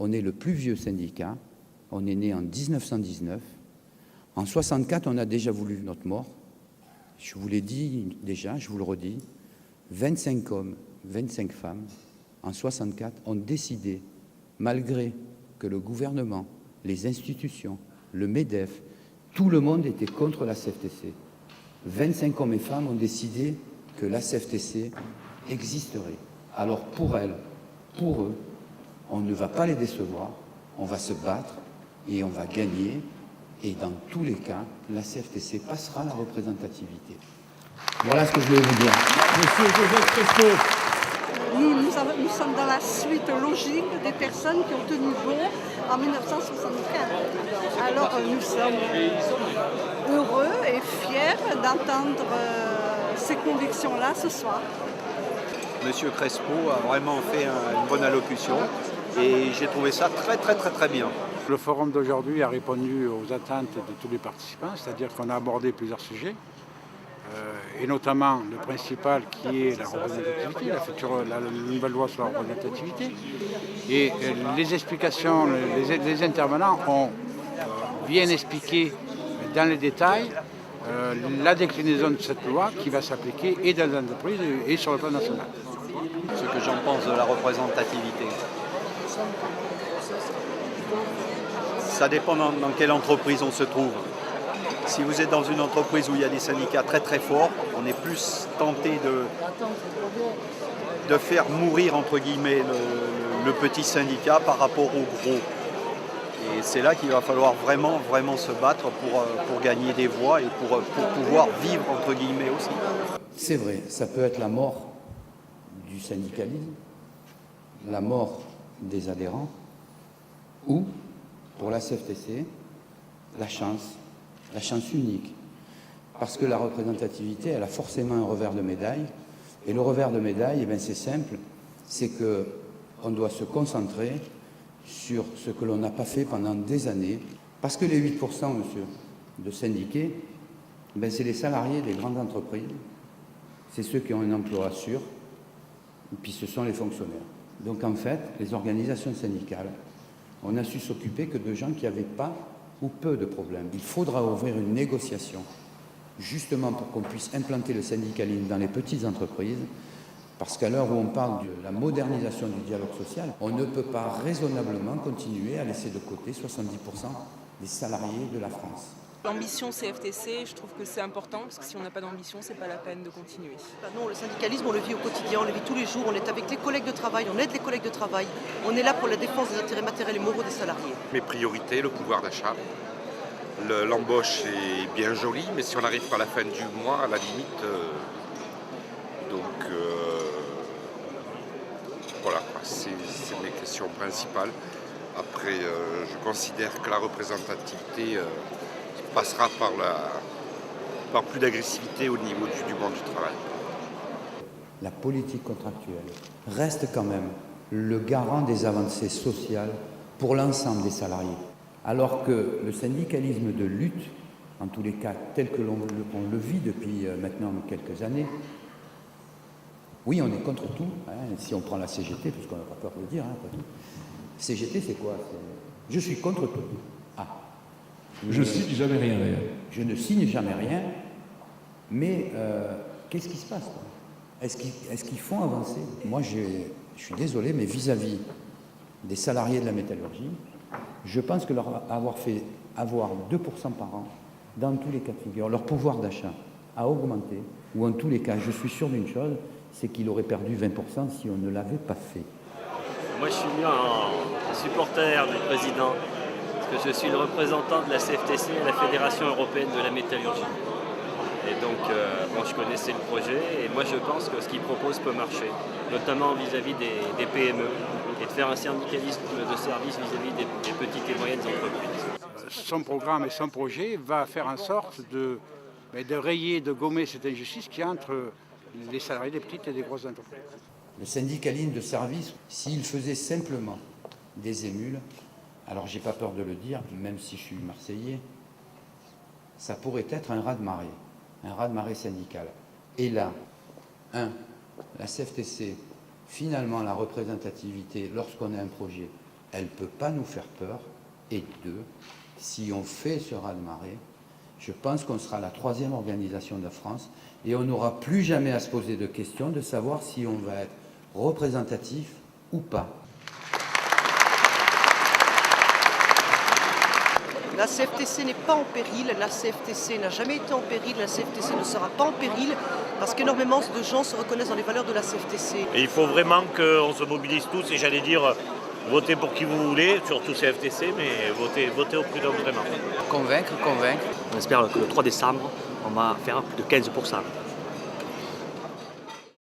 On est le plus vieux syndicat. On est né en 1919. En 64, on a déjà voulu notre mort. Je vous l'ai dit déjà, je vous le redis. 25 hommes, 25 femmes, en 64, ont décidé, malgré que le gouvernement, les institutions, le MEDEF, tout le monde était contre la CFTC. 25 hommes et femmes ont décidé que la CFTC existerait. Alors pour elles, pour eux, on ne va pas les décevoir, on va se battre et on va gagner. Et dans tous les cas, la CFTC passera la représentativité. Voilà ce que je voulais vous dire. Monsieur Joseph Crespo. Nous sommes dans la suite logique des personnes qui ont tenu bon en 1975. Alors nous sommes heureux et fiers d'entendre ces convictions-là ce soir. Monsieur Crespo a vraiment fait une bonne allocution et j'ai trouvé ça très bien. Le forum d'aujourd'hui a répondu aux attentes de tous les participants, c'est-à-dire qu'on a abordé plusieurs sujets, et notamment le principal qui est la représentativité, la nouvelle loi sur la représentativité. Et les explications, les intervenants ont bien expliqué dans les détails la déclinaison de cette loi qui va s'appliquer et dans les entreprises et sur le plan national. Ce que j'en pense de la représentativité. Ça dépend dans quelle entreprise on se trouve. Si vous êtes dans une entreprise où il y a des syndicats très forts, on est plus tenté de faire mourir entre guillemets le petit syndicat par rapport au gros. Et c'est là qu'il va falloir vraiment se battre pour gagner des voix et pour pouvoir vivre entre guillemets aussi. C'est vrai, ça peut être la mort du syndicalisme, la mort des adhérents, ou, pour la CFTC, la chance unique. Parce que la représentativité, elle a forcément un revers de médaille. Et le revers de médaille, c'est simple, c'est qu'on doit se concentrer sur ce que l'on n'a pas fait pendant des années. Parce que les 8%, monsieur, de syndiqués, c'est les salariés des grandes entreprises, c'est ceux qui ont un emploi sûr, et puis ce sont les fonctionnaires. Donc en fait, les organisations syndicales, on a su s'occuper que de gens qui n'avaient pas ou peu de problèmes. Il faudra ouvrir une négociation, justement pour qu'on puisse implanter le syndicalisme dans les petites entreprises, parce qu'à l'heure où on parle de la modernisation du dialogue social, on ne peut pas raisonnablement continuer à laisser de côté 70% des salariés de la France. L'ambition CFTC, je trouve que c'est important, parce que si on n'a pas d'ambition, c'est pas la peine de continuer. Non, le syndicalisme, on le vit au quotidien, on le vit tous les jours, on est avec les collègues de travail, on aide les collègues de travail, on est là pour la défense des intérêts matériels et moraux des salariés. Mes priorités, le pouvoir d'achat. L'embauche est bien jolie, mais si on arrive à la fin du mois, à la limite, voilà, c'est mes questions principales. Après, je considère que la représentativité passera par plus d'agressivité au niveau du monde du travail. La politique contractuelle reste quand même le garant des avancées sociales pour l'ensemble des salariés. Alors que le syndicalisme de lutte, en tous les cas tel que l'on le vit depuis maintenant quelques années, oui, on est contre tout, si on prend la CGT, parce qu'on n'a pas peur de le dire, après tout. CGT, c'est quoi? Je suis contre tout. Je signe jamais rien, d'ailleurs. Je ne signe jamais rien, mais qu'est-ce qui se passe, quoi? Est-ce qu'ils font avancer? Moi, je suis désolé, mais vis-à-vis des salariés de la métallurgie, je pense que leur avoir fait avoir 2% par an, dans tous les cas de figure, leur pouvoir d'achat a augmenté, ou en tous les cas, je suis sûr d'une chose, c'est qu'il aurait perdu 20% si on ne l'avait pas fait. Moi, je suis venu en supporter du président, parce que je suis le représentant de la CFTC à la Fédération européenne de la métallurgie. Et donc, je connaissais le projet, et moi je pense que ce qu'il propose peut marcher, notamment vis-à-vis des PME, et de faire un syndicalisme de service vis-à-vis des petites et moyennes entreprises. Son programme et son projet va faire en sorte de rayer, de gommer cette injustice qu'il y a entre les salariés des petites et des grosses entreprises. Le syndicalisme de service, s'il faisait simplement des émules, alors j'ai pas peur de le dire, même si je suis marseillais, ça pourrait être un raz-de-marée syndical. Et là, la CFTC, finalement la représentativité, lorsqu'on a un projet, elle ne peut pas nous faire peur. Et deux, si on fait ce raz-de-marée, je pense qu'on sera la 3e organisation de France et on n'aura plus jamais à se poser de questions de savoir si on va être représentatif ou pas. La CFTC n'est pas en péril, la CFTC n'a jamais été en péril, la CFTC ne sera pas en péril parce qu'énormément de gens se reconnaissent dans les valeurs de la CFTC. Et il faut vraiment qu'on se mobilise tous et j'allais dire, votez pour qui vous voulez, surtout CFTC, mais votez au prud'homme vraiment. Convaincre. On espère que le 3 décembre, on va faire plus de 15%.